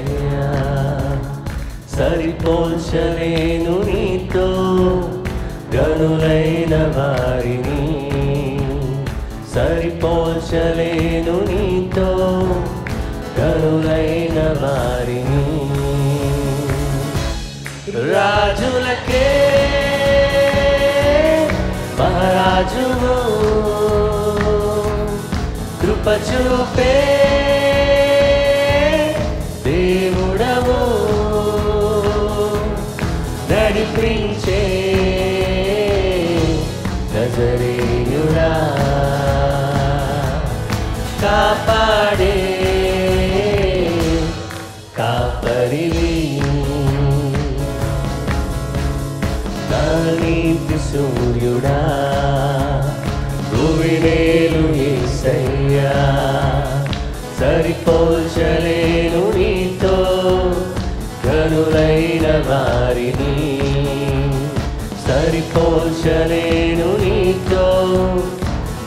యేసయ్యా సరిపోల్చలేను నీతో గనులైన వారిని సరిపోల్చలేను నీతో గనులైన వారిని రాజులకే మహారాజువు కృప చూపే దేవుడవు నడిపించే నజరేయుడా కాపాడే కాపరివి నా నీతి సూర్యుడా భువినేలు యేసయ్యా సరిపోల్చలేను నీతో గనులైన వారిని సరిపోల్చలేను నీతో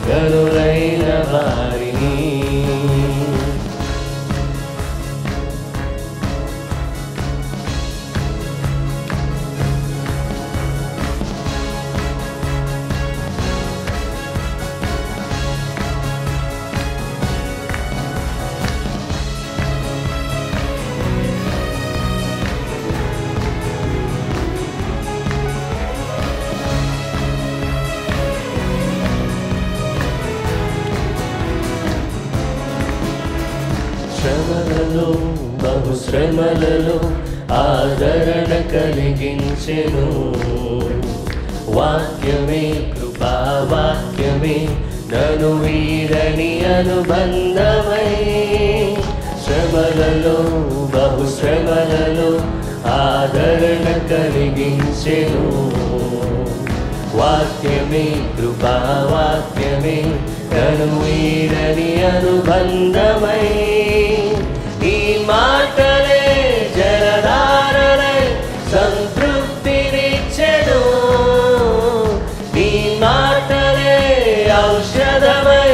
గనులైన వారిని శ్రమలలో బహుశ్రమలలో ఆదరణ కలిగించెను వాక్యమే కృపావాక్యమే నను వీడని అనుబంధమై శ్రమలలో బహుశ్రమలలో ఆదరణ కలిగించెను వాక్యమే కృపావాక్యమే నను వీడని అనుబంధమై ఈ మాటలే జలధారలై సంతృప్తినిచ్చెను ఈ మాటలే ఔషధమై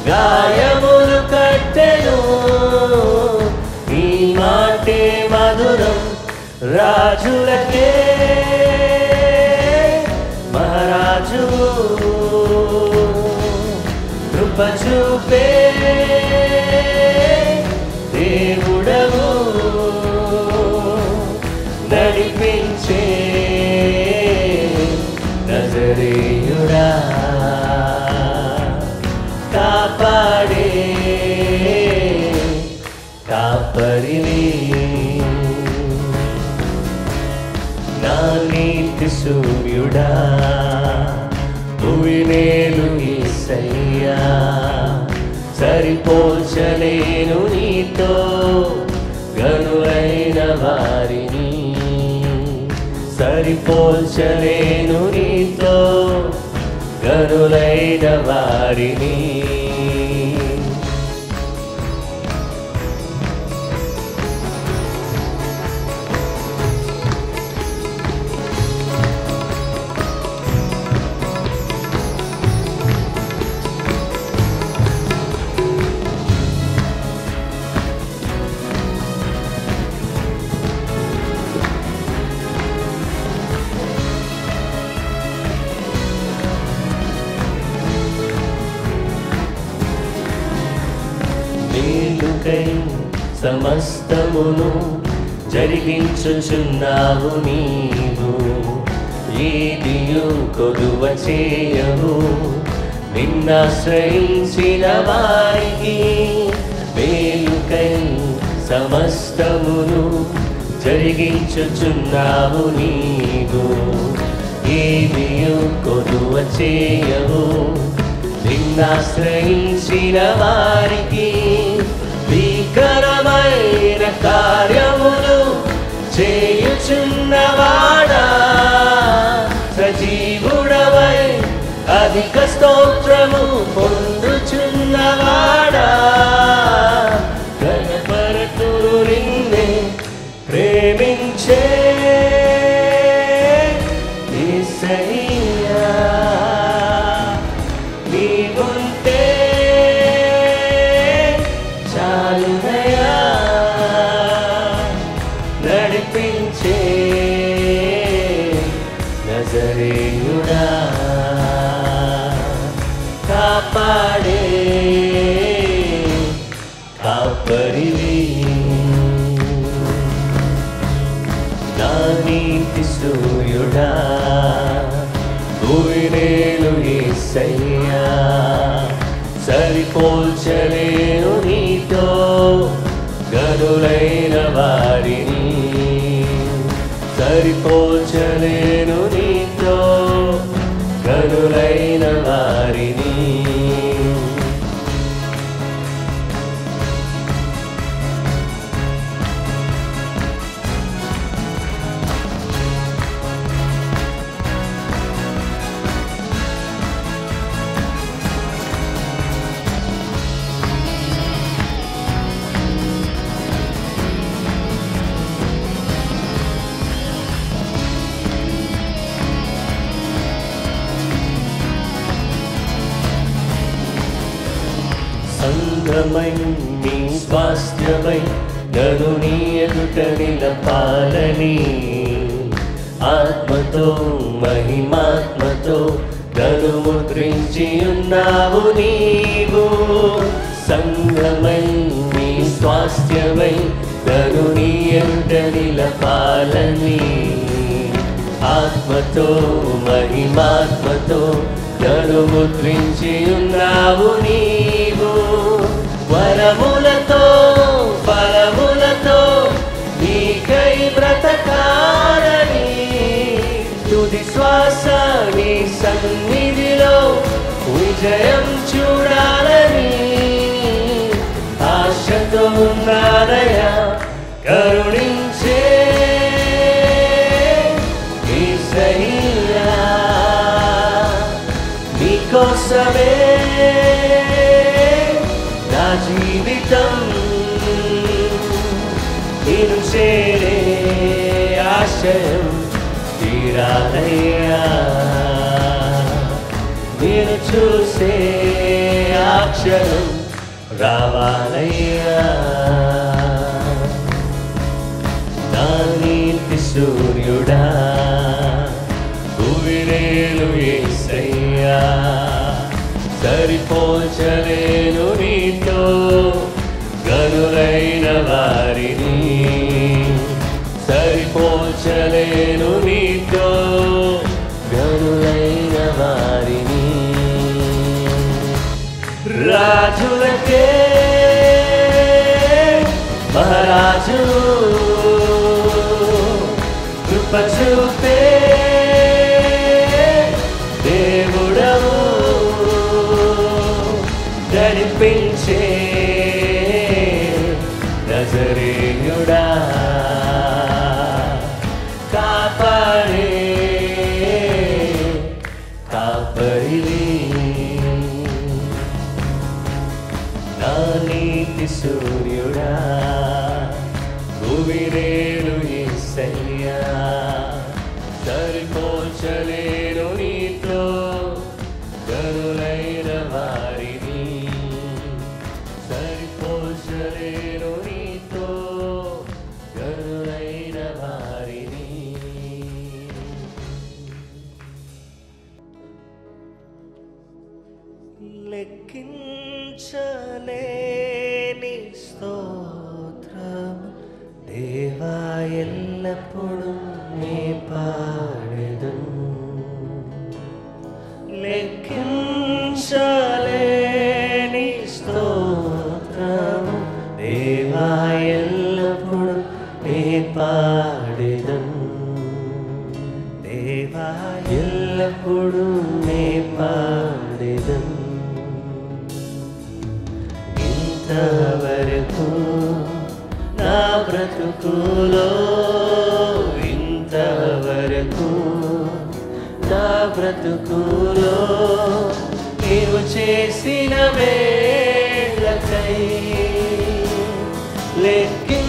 గాయములు కట్టెను ఈ మాటే మధురం రాజులకే మహారాజు కృప చూపే దేవుడవు నడిపించే నజరేయుడా కాపాడే కాపరివి నా నీతి సూర్యుడా భువినేలు యేసయ్యా సరిపోల్చలేను నీతో గనులైన వారిని సరిపోల్చలేను నీతో గనులైన వారిని మేలుకై సమస్తమును జరిగించుచున్నావు నీవు ఏదియు కొదువ చేయవు నిన్నాశ్రయించిన వారికి మేలుకై సమస్తమును జరిగించుచున్నావు నీవు ఏదియు కొదువ చేయవు నిన్నాశ్రయించిన వారికి భీకరమైన కార్యములు చేయుచున్నవాడా సజీవుడవై అధిక స్తోత్రము పొందుచున్నవాడా గణపరతురు నిన్నే ప్రేమించే యేసయ్యా సరిపోల్చలేను నీతో గనులైన వారిని, సరిపోల్చలేను నీతో గనులైన వారిని. సంగమై నీ స్వాస్థ్యమై నన్ను నీ ఎదుట నిలపాలని, ఆత్మతో మహిమాత్మతో నన్ను ముద్రించి ఉన్నావు నీవు. సంగమై నీ స్వాస్థ్యమై నన్ను నీ ఎదుట నిలపాలని, ఆత్మతో మహిమాత్మతో నన్ను ముద్రించి ఉన్నావు నీవు. వరములతో ఫలములతో నీకై బ్రతకాలని, తుది శ్వాస నీ సన్నిధిలో విజయం చూడాలని ఆశతో ఉన్నానయ్యా. కరుణించే యేసయ్యా, నీకోసమే నా జీవితం, నిన్ను చేరే ఆశయం తీరాలయ్యా, నిన్ను చూసే అక్షరం రావాలయ్యా. నా నీతి సూర్యుడా భూమిరేలు యేసయ్యా, సరిపోల్చలేను నీతో గనులైన వారిని, సరిపోల్చలేను నీతో గనులైన వారిని. రాజులకే మహారాజు కృప చూపే దేవుడవు, నడిపించే నజరేయుడా, కాపాడే కాపరివి. నా నీతి సూర్యుడా భూమిరేలు యేసయ్యా, సరిపోల్చలేను నీతో గనులైన వారిని, సరిపోల్చలేను నీతో గనులైన వారిని. లెక్కించలేని స్తోత్రం దేవా, ఎల్లప్పుడూ నీ పాడెదను. లెక్కించలేని స్తోత్రం దేవా, ఎల్లప్పుడూ నీ పాడెదను. దేవా, ఎల్లప్పుడూ నీ పాడెదను. ఇంతవరకు నా బ్రతుకులో, ఇంతవరకు నా బ్రతుకులో నీవు చేసిన మేలకై లెక్కించలేని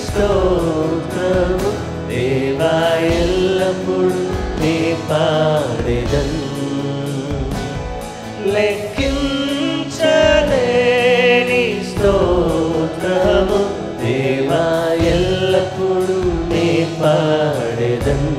స్తోత్రము దేవా, ఎల్లప్పుడూ నీ పాడెదను. లెక్కించలేని స్తోత్రము దేవా, ఎల్లప్పుడూ నీ పాడెదను.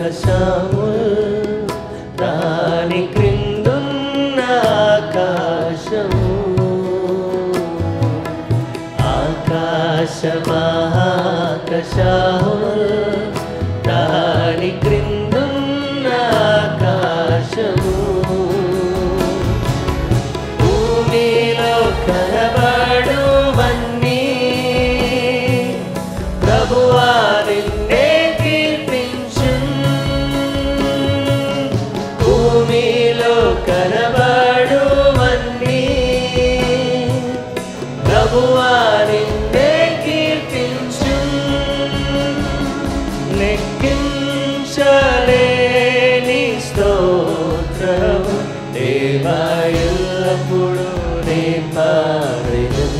ఆకాశమహాకాశముల్ దాని క్రిందున్న ఆకాశము ఆకాశమహాకాశముల్ దాని క్రిందున్న ఆకాశము భూమిలో కనబడువన్నీ ప్రభువా నిన్నే కీర్తించున్ భూమిలో కనబడువన్నీ ప్రభువా నిన్నే కీర్తించున్ లెక్కించలేని స్తోత్రము దేవా ఎల్లప్పుడూ నే పాడెదన్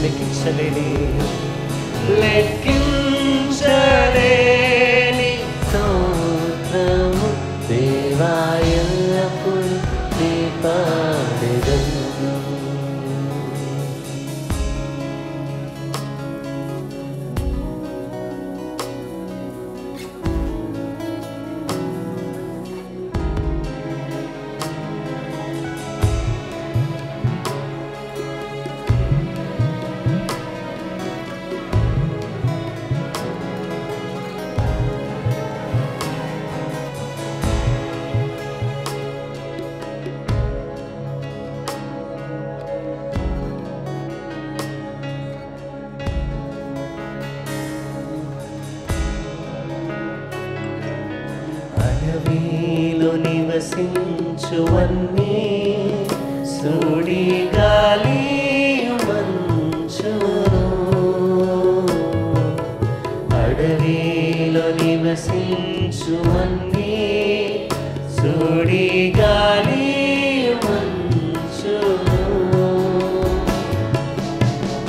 లెక్కించలేని స్తోత్రము దేవా ఎల్లప్పుడూ నే పాడెదన్ అడవిలో నివసించువన్నీ సుడి గాలి మంచును అడవిలో నివసించువన్నీ సుడి గాలి మంచును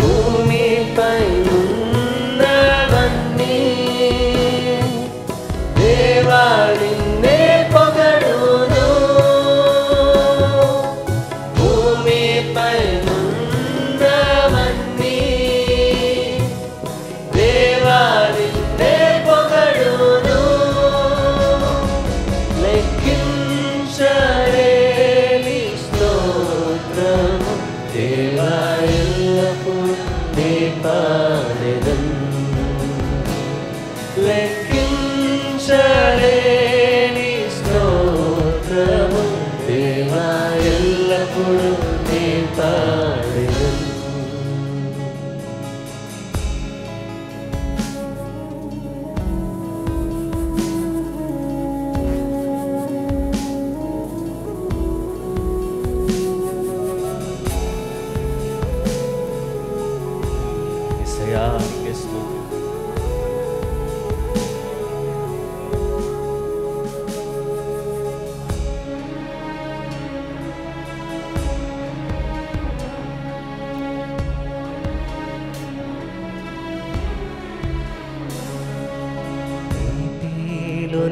భూమిపై ఉన్నవన్నీ దేవా నిన్నే పొగడును భూమిపై ఉన్నవన్నీ దేవా నిన్నే పొగడును లెక్కించలేని స్తోత్రము దేవా ఎల్లప్పుడూ నే పాడెదన్ లెక్కించలేని స్తోత్రము దేవా ఎల్లప్పుడూ నే పాడెదన్ యేసయ్యా నీకే స్తోత్రం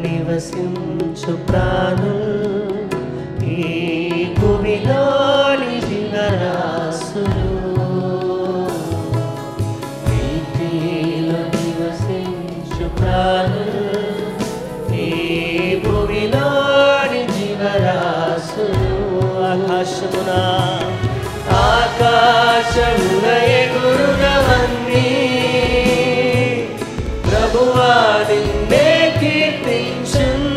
నివసించు ప్రాణులు ఈ భూమిలోని జీవరాశులు నీటిలో నివసించు ప్రాణులు ఈ భూమిలోని జీవరాశులు ఆకాశమున ఎగురునవన్నీ ప్రభువా నిన్నే కీర్తించున్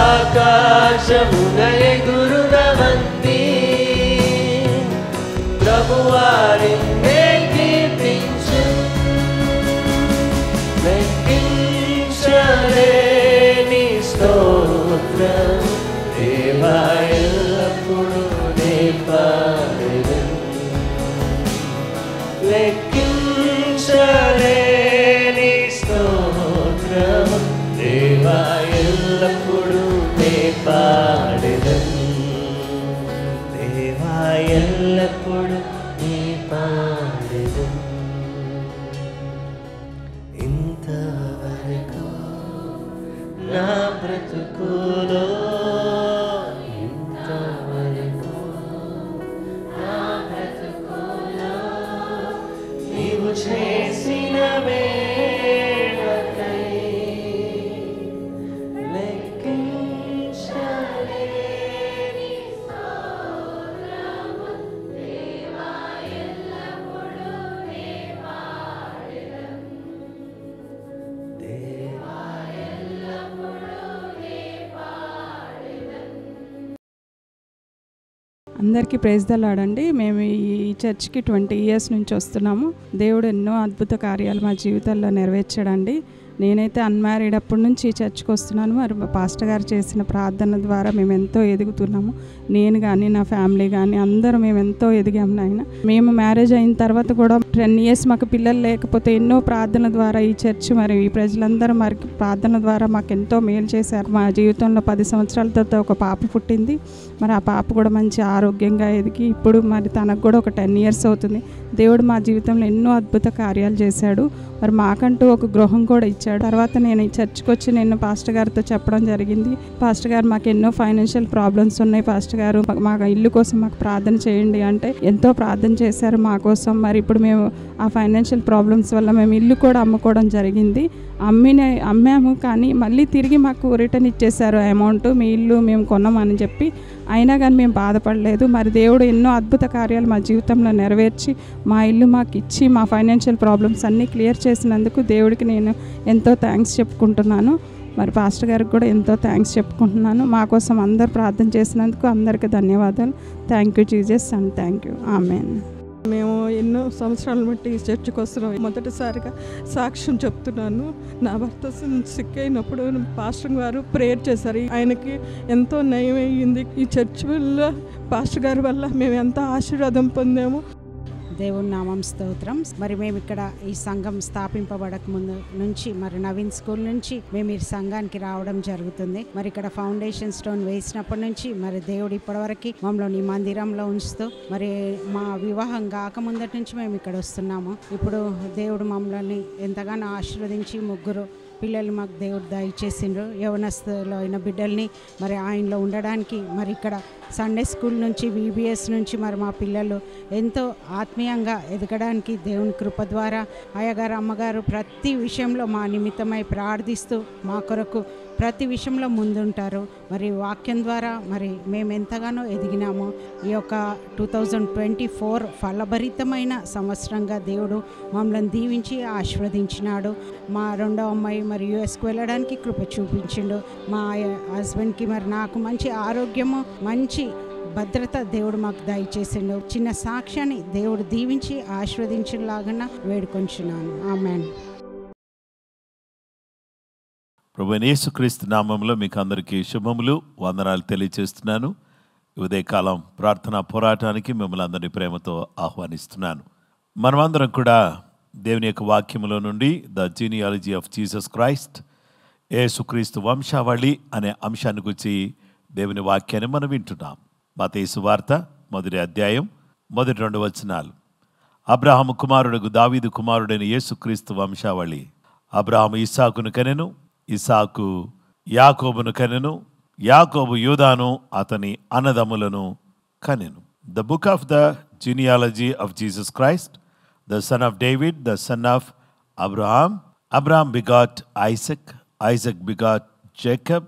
ఆకాశమున ఎగురునవన్నీ ప్రభువా నిన్నే కీర్తించున్ లెక్కించలేని స్తోత్రం దేవా ఎల్లప్పుడూ నే పాడెదన్ లెక్కించలేని స్తోత్రము దేవా ఎల్లప్పుడూ నే పాడెదన్ దేవా ఎల్లప్పుడూ నే పాడెదన్ ఇంతవరకు నా బ్రతుకులో ఇంతవరకు నా బ్రతుకులో నీవు చేసిన మేలక అందరికీ ప్రైజ్ ద లార్డ్ అండి. మేము ఈ చర్చ్కి 20 years నుంచి వస్తున్నాము. దేవుడు ఎన్నో అద్భుత కార్యాలు మా జీవితాల్లో నెరవేర్చాడండి. నేనైతే అన్మ్యారీడ్ అప్పటి నుంచి ఈ చర్చ్కి వస్తున్నాను. మరి మా పాస్టర్ గారు చేసిన ప్రార్థన ద్వారా మేము ఎంతో ఎదుగుతున్నాము. నేను కానీ నా ఫ్యామిలీ కానీ అందరూ మేము ఎంతో ఎదిగాము నాయన. మేము మ్యారేజ్ అయిన తర్వాత కూడా 10 years మాకు పిల్లలు లేకపోతే ఎన్నో ప్రార్థన ద్వారా ఈ చర్చ్ మరి ఈ ప్రజలందరూ మరి ప్రార్థన ద్వారా మాకు ఎంతో మేలు చేశారు. మా జీవితంలో 10 సంవత్సరాల తర్వాత ఒక పాప పుట్టింది. మరి ఆ పాప కూడా మంచి ఆరోగ్యంగా ఎదిగి ఇప్పుడు మరి తనకు కూడా ఒక 10 years అవుతుంది. దేవుడు మా జీవితంలో ఎన్నో అద్భుత కార్యాలు చేశాడు. మరి మాకంటూ ఒక గృహం కూడా ఇచ్చాడు. తర్వాత నేను ఈ చర్చ్కి వచ్చి నేను పాస్టర్ గారితో చెప్పడం జరిగింది. పాస్టర్ గారు మాకు ఎన్నో ఫైనాన్షియల్ ప్రాబ్లమ్స్ ఉన్నాయి, పాస్టర్ గారు మా ఇల్లు కోసం మాకు ప్రార్థన చేయండి అంటే ఎంతో ప్రార్థన చేశారు మా కోసం. మరి ఇప్పుడు మేము ఆ ఫైనాన్షియల్ ప్రాబ్లమ్స్ వల్ల మేము ఇల్లు కూడా అమ్ముకోవడం జరిగింది. అమ్మాము, కానీ మళ్ళీ తిరిగి మాకు రిటర్న్ ఇచ్చేశారు అమౌంట్, మీ ఇల్లు మేము కొన్నామని చెప్పి. అయినా కానీ మేము బాధపడలేదు. మరి దేవుడు ఎన్నో అద్భుత కార్యాలు మా జీవితంలో నెరవేర్చి మా ఇల్లు మాకు ఇచ్చి మా ఫైనాన్షియల్ ప్రాబ్లమ్స్ అన్నీ క్లియర్ చేసినందుకు దేవుడికి నేను ఎంతో థ్యాంక్స్ చెప్పుకుంటున్నాను. మరి పాస్టర్ గారికి కూడా ఎంతో థ్యాంక్స్ చెప్పుకుంటున్నాను. మా కోసం అందరు ప్రార్థన చేసినందుకు అందరికీ ధన్యవాదాలు. Thank you Jesus and thank you. Amen. మేము ఎన్నో సంవత్సరాల బట్టి ఈ చర్చికి వస్తున్నాం. మొదటిసారిగా సాక్ష్యం చెప్తున్నాను. నా భర్త సిక్ అయినప్పుడు పాస్టర్ గారు ప్రేయర్ చేశారు. ఆయనకి ఎంతో నయం అయ్యింది. ఈ చర్చ్ వల్ల పాస్టర్ గారి వల్ల మేము ఎంతో ఆశీర్వాదం పొందాము. దేవుని నామం స్తోత్రం. మరి మేము ఇక్కడ ఈ సంఘం స్థాపింపబడక ముందు నుంచి మరి నవీన్ స్కూల్ నుంచి మేము ఈ సంఘానికి రావడం జరుగుతుంది. మరి ఇక్కడ ఫౌండేషన్ స్టోన్ వేసినప్పటి నుంచి మరి దేవుడు ఇప్పటివరకు మమ్మల్ని ఈ మందిరంలో ఉంచుతూ మరి మా వివాహం కాకముందటి నుంచి మేము ఇక్కడ వస్తున్నాము. ఇప్పుడు దేవుడు మమ్మల్ని ఎంతగానో ఆశీర్వదించి 3 పిల్లలు మాకు దేవుడు దయచేసిండ్రు. యవనస్తులో అయిన బిడ్డల్ని మరి ఆయనలో ఉండడానికి మరి ఇక్కడ సండే స్కూల్ నుంచి VBS నుంచి మరి మా పిల్లలు ఎంతో ఆత్మీయంగా ఎదగడానికి దేవుని కృప ద్వారా అయ్యగారు అమ్మగారు ప్రతి విషయంలో మా నిమిత్తమై ప్రార్థిస్తూ మా కొరకు ప్రతి విషయంలో ముందుంటారు. మరి వాక్యం ద్వారా మరి మేము ఎంతగానో ఎదిగినాము. ఈ యొక్క 2024 ఫలభరితమైన సంవత్సరంగా దేవుడు మమ్మల్ని దీవించి ఆశీర్వదించినాడు. మా 2వ అమ్మాయి మరి US వెళ్ళడానికి కృప చూపించిండు. మా హస్బెండ్కి మరి నాకు మంచి ఆరోగ్యము మంచి భద్రత దేవుడు మాకు దయచేసిండు. చిన్న సాక్ష్యాన్ని దేవుడు దీవించి ఆశీర్వదించేలాగా వేడుకొంచున్నాను. ఆమేన్. ప్రభువైన యేసుక్రీస్తు నామములో మీకు అందరికీ శుభములు, వందనాలు తెలియజేస్తున్నాను. ఉదయకాలం ప్రార్థనా పోరాటానికి మిమ్మల్ని అందరినీ ప్రేమతో ఆహ్వానిస్తున్నాను. మనమందరం కూడా దేవుని యొక్క వాక్యములో నుండి the genealogy of Jesus Christ, యేసుక్రీస్తు వంశావళి అనే అంశాన్ని గురించి దేవుని వాక్యాన్ని మనం వింటున్నాం. మత్తయి సువార్త 1వ అధ్యాయం 1-2 వచనాలు. అబ్రహాము కుమారుడు దావీదు కుమారుడైన యేసుక్రీస్తు వంశావళి. అబ్రహాము ఇస్సాకును కనెను, ఇస్సాకు యాకోబును కనెను, యాకోబు యూదాను అతని అన్నదమ్ములను కనెను. The book of the genealogy of Jesus Christ, the son of David, the son of Abraham. Abraham begat Isaac, Isaac begat Jacob,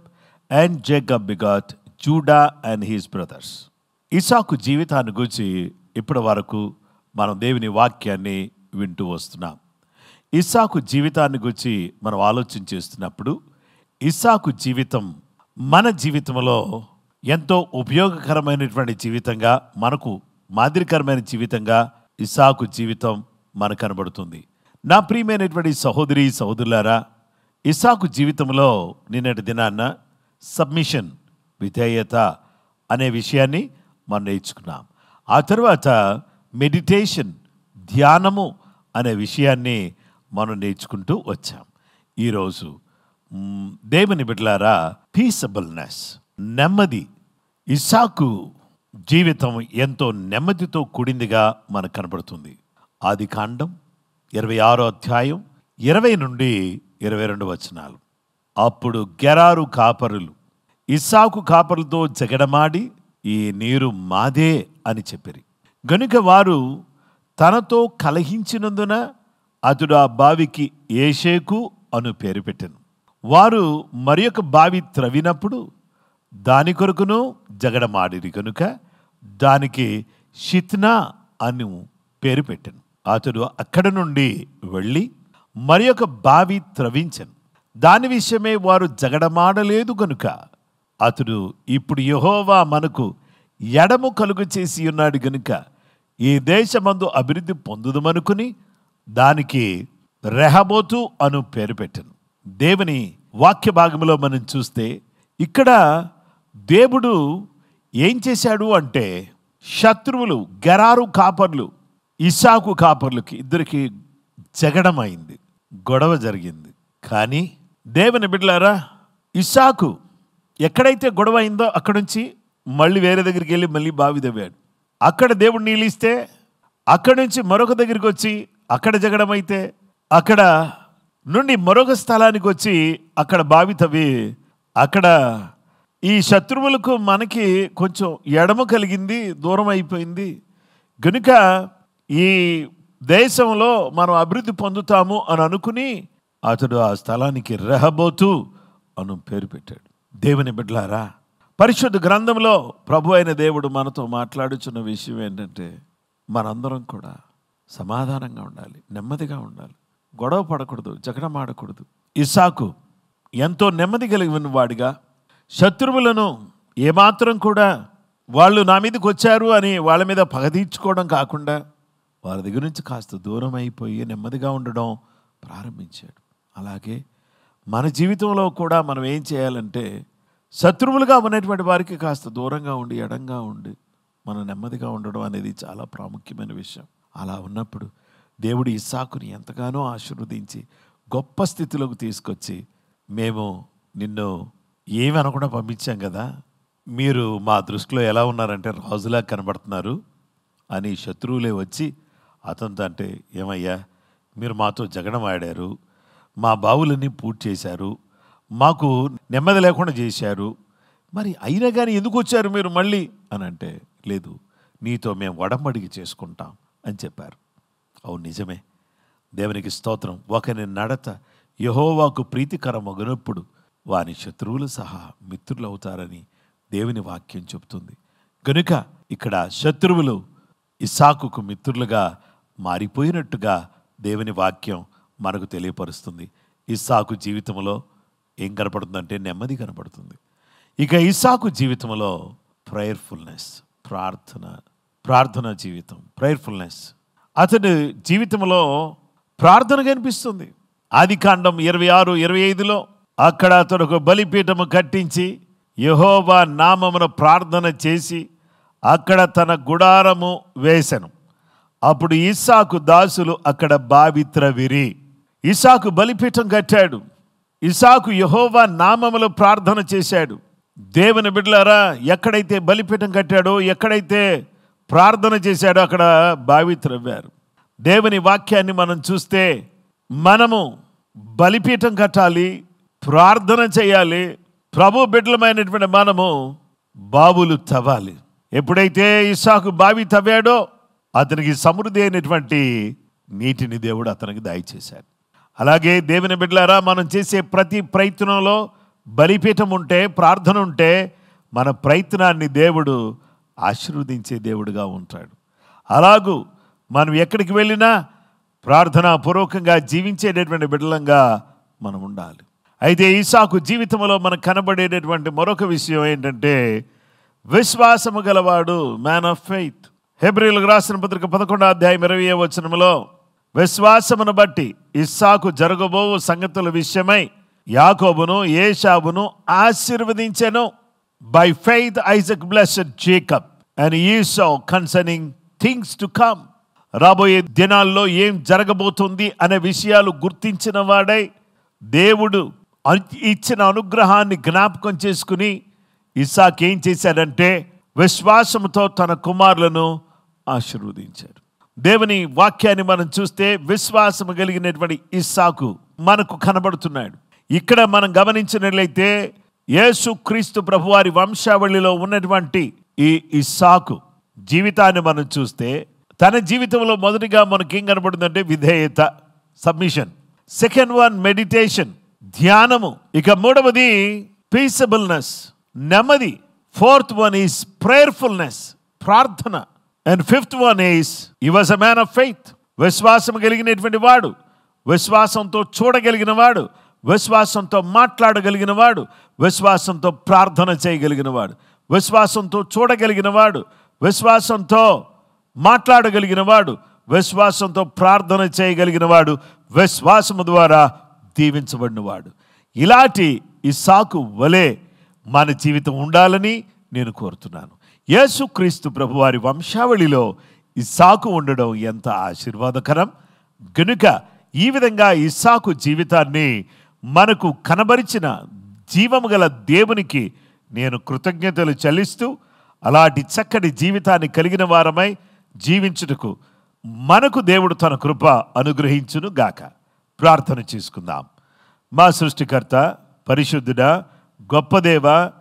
and Jacob begat Judah and his brothers. ఇస్సాకు జీవితాన్ని గురించి ఇప్పటి వరకు మనం దేవుని వాక్యాన్ని వింటూ వస్తున్నాం. ఇస్సాకు జీవితాన్ని గురించి మనం ఆలోచన చేస్తున్నప్పుడు ఇస్సాకు జీవితం మన జీవితంలో ఎంతో ఉపయోగకరమైనటువంటి జీవితంగా, మనకు మాదిరికరమైన జీవితంగా ఇస్సాకు జీవితం మనకు కనబడుతుంది. నా ప్రియమైనటువంటి సహోదరి సహోదరులారా, ఇస్సాకు జీవితంలో నిన్నటి దినాన్న సబ్మిషన్, విధేయత అనే విషయాన్ని మనం నేర్చుకున్నాం. ఆ తర్వాత మెడిటేషన్, ధ్యానము అనే విషయాన్ని మనం నేర్చుకుంటూ వచ్చాం. ఈరోజు దేవుని బిడ్డలారా, పీసబుల్నెస్, నెమ్మది. ఇస్సాకు జీవితం ఎంతో నెమ్మదితో కూడిందిగా మనకు కనబడుతుంది. ఆదికాండం 26వ అధ్యాయం 20 నుండి 22 వచనాలు. అప్పుడు గెరారు కాపరులు ఇస్సాకు కాపరులతో జగడమాడి, ఈ నీరు మాదే అని చెప్పిరి. గనుక వారు తనతో కలహించినందున అతడు ఆ బావికి ఏషేకు అను పేరు పెట్టెను. వారు మరి ఒక బావి త్రవినప్పుడు దాని కొరకును జగడమాడిరి కనుక దానికి షిత్నా అను పేరు పెట్టెను. అతడు అక్కడ నుండి వెళ్ళి మరి ఒక బావి త్రవించెను. దాని విషయమే వారు జగడమాడలేదు కనుక అతడు, ఇప్పుడు యెహోవా మనకు ఎడము కలుగు చేసి ఉన్నాడు గనుక ఈ దేశమందు అభివృద్ధి పొందుదమనుకుని దానికి రెహబోతు అను పేరు పెట్టాను. దేవుని వాక్య భాగంలో మనం చూస్తే ఇక్కడ దేవుడు ఏం చేశాడు అంటే, శత్రువులు గెరారు కాపర్లు ఇస్సాకు కాపర్లకి ఇద్దరికి జగడమైంది, గొడవ జరిగింది. కానీ దేవుని బిడ్డలారా, ఇస్సాకు ఎక్కడైతే గొడవ అయిందో అక్కడి నుంచి మళ్ళీ వేరే దగ్గరికి వెళ్ళి మళ్ళీ బావి తవ్వాడు. అక్కడ దేవుడు నీళ్ళు ఇస్తే అక్కడి నుంచి మరొక దగ్గరికి వచ్చి అక్కడ జగడమైతే అక్కడ నుండి మరొక స్థలానికి వచ్చి అక్కడ బావి తవ్వి అక్కడ ఈ శత్రువులకు మనకి కొంచెం ఎడమ కలిగింది, దూరం అయిపోయింది గనుక ఈ దేశంలో మనం అభివృద్ధి పొందుతాము అని అనుకుని అతడు ఆ స్థలానికి రెహబోతు అను పేరు పెట్టాడు. దేవుని బిడ్డలారా, పరిశుద్ధ గ్రంథంలో ప్రభు అయిన దేవుడు మనతో మాట్లాడుచున్న విషయం ఏంటంటే, మనందరం కూడా సమాధానంగా ఉండాలి, నెమ్మదిగా ఉండాలి, గొడవ పడకూడదు, జగడం ఆడకూడదు. ఇస్సాకు ఎంతో నెమ్మది కలిగిన వాడిగా, శత్రువులను ఏమాత్రం కూడా వాళ్ళు నా మీదకి వచ్చారు అని వాళ్ళ మీద పగ తీర్చుకోవడం కాకుండా వారి దగ్గర నుంచి కాస్త దూరం అయిపోయి నెమ్మదిగా ఉండడం ప్రారంభించాడు. అలాగే మన జీవితంలో కూడా మనం ఏం చేయాలంటే, శత్రువులుగా ఉన్నటువంటి వారికి కాస్త దూరంగా ఉండి ఎడంగా ఉండి మనం నెమ్మదిగా ఉండడం అనేది చాలా ప్రాముఖ్యమైన విషయం. అలా ఉన్నప్పుడు దేవుడు ఇస్సాకుని ఎంతగానో ఆశీర్వదించి గొప్ప స్థితిలోకి తీసుకొచ్చి, మేము నిన్ను ఏమి అనకుండా పంపించాం కదా, మీరు మా దృష్టిలో ఎలా ఉన్నారంటే రాజులా కనబడుతున్నారు అని శత్రువులే వచ్చి అతనితో అంటే, ఏమయ్యా మీరు మాతో జగడం ఆడారు, మా బావులన్నీ పూర్తి చేశారు, మాకు నెమ్మది లేకుండా చేశారు, మరి అయినా కానీ ఎందుకు వచ్చారు మీరు మళ్ళీ అని అంటే, లేదు నీతో మేము ఒడంబడిక చేసుకుంటాం అని చెప్పారు. అవును, నిజమే. దేవునికి స్తోత్రం. ఒకరి నడత యెహోవాకు ప్రీతికరమగునప్పుడు వారి శత్రువులు సహా మిత్రులు అవుతారని దేవుని వాక్యం చెబుతుంది. కనుక ఇక్కడ శత్రువులు ఇస్సాకుకు మిత్రులుగా మారిపోయినట్టుగా దేవుని వాక్యం మనకు తెలియపరుస్తుంది. ఇస్సాకు జీవితంలో ఏం కనపడుతుందంటే నెమ్మది కనపడుతుంది. ఇక ఇస్సాకు జీవితంలో ప్రేయర్ఫుల్నెస్, ప్రార్థన జీవితం, ప్రేయర్ఫుల్నెస్ అతడి జీవితంలో ప్రార్థన కనిపిస్తుంది. ఆదికాండం 26-25లో అక్కడ అతడు ఒక బలిపీఠము కట్టించి యెహోవా నామమున ప్రార్థన చేసి అక్కడ తన గుడారము వేసెను. అప్పుడు ఇస్సాకు దాసులు అక్కడ బావి త్రవ్విరి. ఇస్సాకు బలిపీఠం కట్టాడు. ఇస్సాకు యెహోవా నామములో ప్రార్థన చేశాడు. దేవుని బిడ్డలారా, ఎక్కడైతే బలిపీఠం కట్టాడో, ఎక్కడైతే ప్రార్థన చేశాడో అక్కడ బావి త్రవ్వారు. దేవుని వాక్యాన్ని మనం చూస్తే మనము బలిపీఠం కట్టాలి, ప్రార్థన చేయాలి. ప్రభు బిడ్డలమైనటువంటి మనము బావులు తవ్వాలి. ఎప్పుడైతే ఇస్సాకు బావి తవ్వాడో అతనికి సమృద్ధి అయినటువంటి నీటిని దేవుడు అతనికి దయచేశాడు. అలాగే దేవుని బిడ్డలారా, మనం చేసే ప్రతి ప్రయత్నంలో బలిపీఠం ఉంటే, ప్రార్థన ఉంటే మన ప్రయత్నాన్ని దేవుడు ఆశీర్వదించే దేవుడుగా ఉంటాడు. అలాగూ మనం ఎక్కడికి వెళ్ళినా ప్రార్థనాపూర్వకంగా జీవించేటటువంటి బిడ్డలంగా మనం ఉండాలి. అయితే ఇస్సాకు జీవితంలో మనకు కనబడేటటువంటి మరొక విషయం ఏంటంటే, విశ్వాసము గలవాడు, మ్యాన్ ఆఫ్ ఫెయిత్. హెబ్రీయులకు రాసిన పత్రిక 11-20 విశ్వాసమును బట్టి ఇస్సాకు జరగబో సంగతుల విషయమై యాకోబును ఏశావును ఆశీర్వదించెను. By faith Isaac blessed Jacob and Esau concerning things to come. రాబోయే దినాల్లో ఏం జరగబోతుంది అనే విషయాలు గుర్తించిన వాడై దేవుడు ఇచ్చిన అనుగ్రహాన్ని జ్ఞాపకం చేసుకుని ఇస్సాకు ఏం చేశాడంటే విశ్వాసంతో తన కుమారులను ఆశీర్వదించాడు. దేవుని వాక్యాన్ని మనం చూస్తే విశ్వాసం కలిగినటువంటి ఇస్సాకు మనకు కనబడుతున్నాడు. ఇక్కడ మనం గమనించినట్లయితే యేసు క్రీస్తు ప్రభువారి వంశావళిలో ఉన్నటువంటి ఈ ఇస్సాకు జీవితాన్ని మనం చూస్తే తన జీవితంలో మొదటిగా మనకి ఏం కనబడుతుందంటే విధేయత, సబ్మిషన్. సెకండ్ వన్ మెడిటేషన్, ధ్యానము. ఇక మూడవది పీసబుల్నెస్, నెమ్మది. ఫోర్త్ వన్ ఈస్ ప్రేయర్ఫుల్నెస్, ప్రార్థన. And fifth one is he was a man of faith. విశ్వాసం కలిగినటువంటి వాడు, విశ్వాసంతో చూడగలిగిన వాడు, విశ్వాసంతో మాట్లాడగలిగిన వాడు, విశ్వాసంతో ప్రార్థన చేయగలిగిన వాడు. విశ్వాసంతో చూడగలిగిన వాడు, విశ్వాసంతో మాట్లాడగలిగిన వాడు, విశ్వాసంతో ప్రార్థన చేయగలిగిన వాడు, విశ్వాసము ద్వారా దీవించబడినవాడు. ఇలాంటి ఇస్సాకు వలె మన జీవితం ఉండాలని నేను కోరుతున్నాను. యేసుక్రీస్తు ప్రభువారి వంశావళిలో ఇస్సాకు ఉండడం ఎంత ఆశీర్వాదకరం. గనుక ఈ విధంగా ఇస్సాకు జీవితాన్ని మనకు కనబరిచిన జీవము గల దేవునికి నేను కృతజ్ఞతలు చెల్లిస్తూ, అలాంటి చక్కటి జీవితాన్ని కలిగిన వారమై జీవించుటకు మనకు దేవుడు తన కృప అనుగ్రహించును గాక. ప్రార్థన చేసుకుందాం. మా సృష్టికర్త, పరిశుద్ధుడా, గొప్ప దేవ,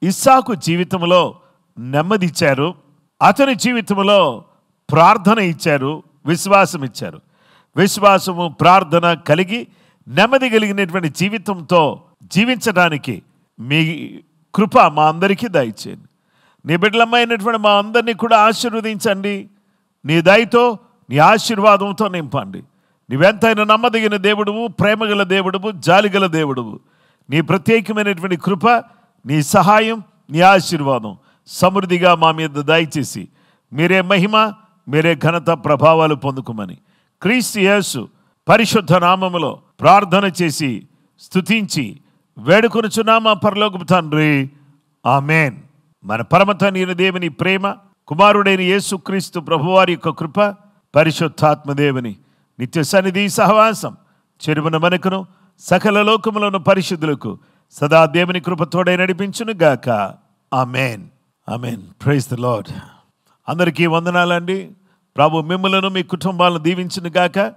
ఇస్సాకు జీవితంలో నెమ్మది ఇచ్చారు, అతని జీవితంలో ప్రార్థన ఇచ్చారు, విశ్వాసం ఇచ్చారు. విశ్వాసము, ప్రార్థన కలిగి నెమ్మది కలిగినటువంటి జీవితంతో జీవించడానికి మీ కృప మా అందరికీ దయచేయండి. నీ బిడ్డలమైనటువంటి మా అందరినీ కూడా ఆశీర్వదించండి. నీ దయతో, నీ ఆశీర్వాదంతో నింపండి. నీవెంతైనా నమ్మదగిన దేవుడువు, ప్రేమగల దేవుడువు, జాలిగల దేవుడువు. నీ ప్రత్యేకమైనటువంటి కృప, నీ సహాయం, నీ ఆశీర్వాదం సమృద్ధిగా మా మీద దయచేసి మీరే మహిమ, మీరే ఘనత, ప్రభావాలు పొందుకోమని క్రీస్తు యేసు పరిశుద్ధ నామములో ప్రార్థన చేసి స్తుతించి వేడుకొనుచున్నామా పరలోకపు తండ్రి. ఆమేన్. మన పరమ తండ్రి దేవుని ప్రేమ, కుమారుడైన యేసుక్రీస్తు ప్రభువారి యొక్క కృప, పరిశుద్ధాత్మ దేవుని నిత్య సన్నిధి సహవాసం చెరువున మనకును సకల లోకములను పరిశుద్ధులకు సదా దేవుని కృప తోడై నడిపించును గాక. Amen. Amen. Praise the Lord. అందరికీ వందనాలండి. ప్రభు మిమ్మలను, మీ కుటుంబాలను దీవించును గాక.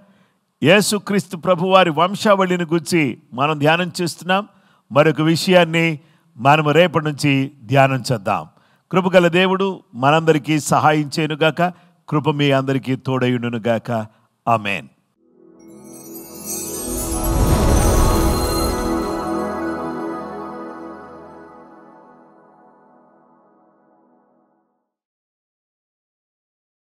యేసుక్రీస్తు ప్రభువారి వంశావళిని గురించి మనం ధ్యానం చేస్తున్నాం. మరొక విషయాన్ని మనం రేపటి నుంచి ధ్యానం చేద్దాం. కృపగల దేవుడు మనందరికీ సహాయం చేయనుగాక. కృప మీ అందరికీ తోడయుండునుగాక. ఆమేన్.